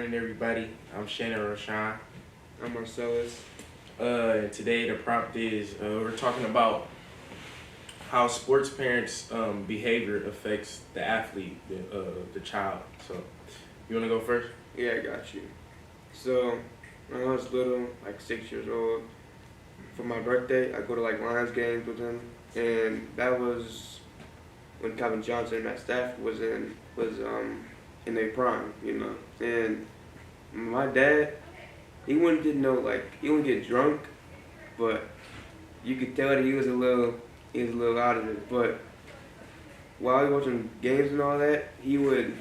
morning, everybody. I'm Shannon Roshan. I'm Marcellus. And today the prompt is we're talking about how sports parents' behavior affects the athlete, the child. So, you want to go first? Yeah, I got you. So, when I was little, like 6 years old, for my birthday, I go to like Lions games with him, and that was when Calvin Johnson and Matt Stafford was in their prime, And my dad, he wouldn't get drunk, but you could tell that he was a little out of it. But while he was watching games and all that, he would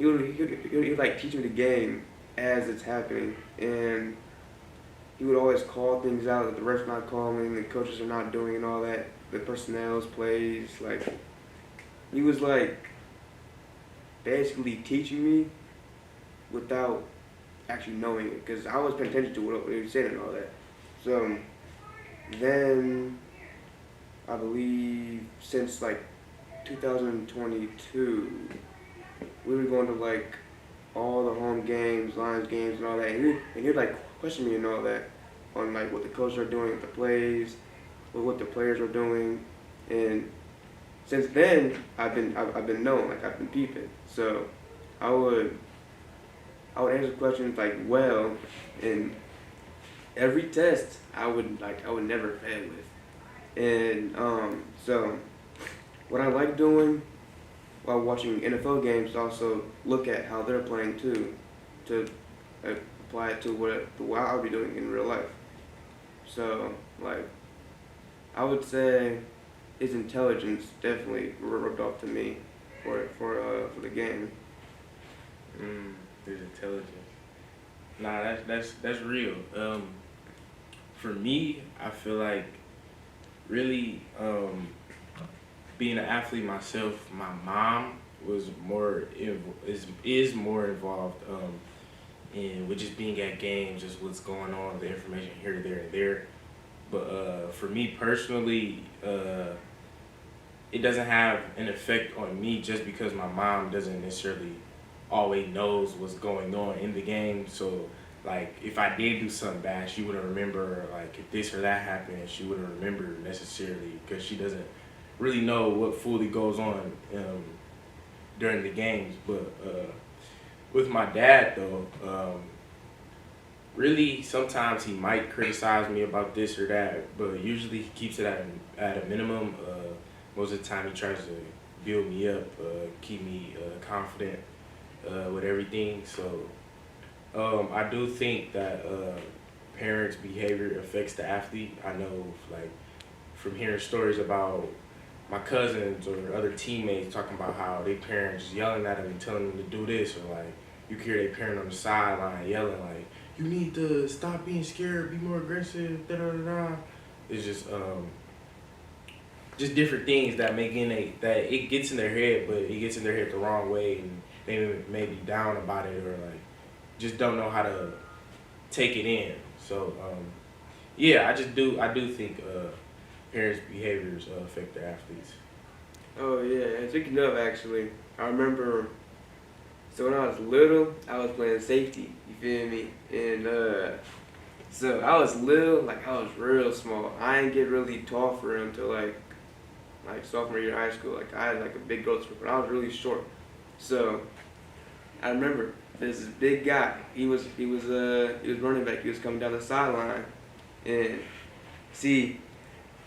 like teach me the game as it's happening, and he would always call things out that the ref's not calling, the coaches are not doing, and all that. The personnel's plays, like he was like basically teaching me without actually knowing it, because I was paying attention to what he was saying and all that. So then I believe since like 2022, we were going to like all the home games, Lions games, and all that, and he'd like question me and all that on like what the coaches are doing with the plays, or what the players are doing, and since then I've been knowing, like I've been peeping. So I would answer questions like well, and every test I would never fail with, and so what I like doing while watching NFL games is also look at how they're playing too, to apply it to what I'll be doing in real life. So like I would say his intelligence definitely rubbed off to me for the game. His intelligence. Nah, that's real. For me, I feel like really being an athlete myself, my mom was is more involved in with just being at games, just what's going on, the information here, there, and there. But for me personally, it doesn't have an effect on me just because my mom doesn't necessarily always knows what's going on in the game. So like if I did do something bad, she wouldn't remember, like if this or that happened, she wouldn't remember necessarily because she doesn't really know what fully goes on during the games. But with my dad though, really sometimes he might criticize me about this or that, but usually he keeps it at a minimum. Most of the time he tries to build me up, keep me confident with everything. So I do think that parents' behavior affects the athlete. I know, like, from hearing stories about my cousins or other teammates talking about how their parents yelling at them and telling them to do this, or like you hear their parent on the sideline yelling like, "You need to stop being scared, be more aggressive." Da da da da. It's just different things that that it gets in their head, but it gets in their head the wrong way, and they may be down about it or like just don't know how to take it in. So yeah, I do think parents' behaviors affect their athletes. Oh yeah, and speaking of, actually, I remember. So when I was little, I was playing safety. You feel me? And so I was little, like I was real small. I didn't get really tall for real until like sophomore year of high school. Like I had like a big growth spurt, but I was really short. So I remember there's this big guy. He was running back. He was coming down the sideline, and see,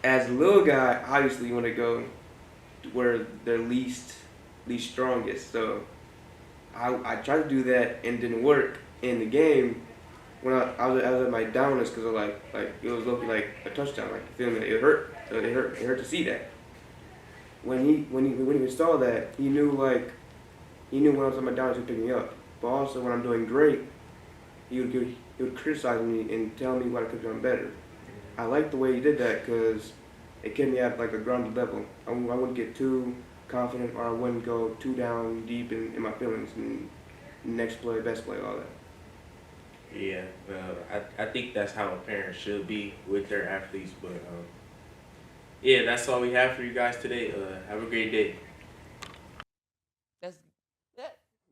as a little guy, obviously you want to go where they're least strongest. So I tried to do that and it didn't work in the game. When I was at my downest, because like it was looking like a touchdown. Like you feel me? It hurt. So it hurt to see that. When he saw that, he knew when I was at my downest, he would pick me up. But also when I'm doing great, he would criticize me and tell me what I could have done better. I liked the way he did that because it kept me at like a grounded level. I wouldn't get too confident, or I wouldn't go too down deep in my feelings and next play, best play, all that. Yeah, I think that's how a parent should be with their athletes. But yeah, that's all we have for you guys today. Have a great day.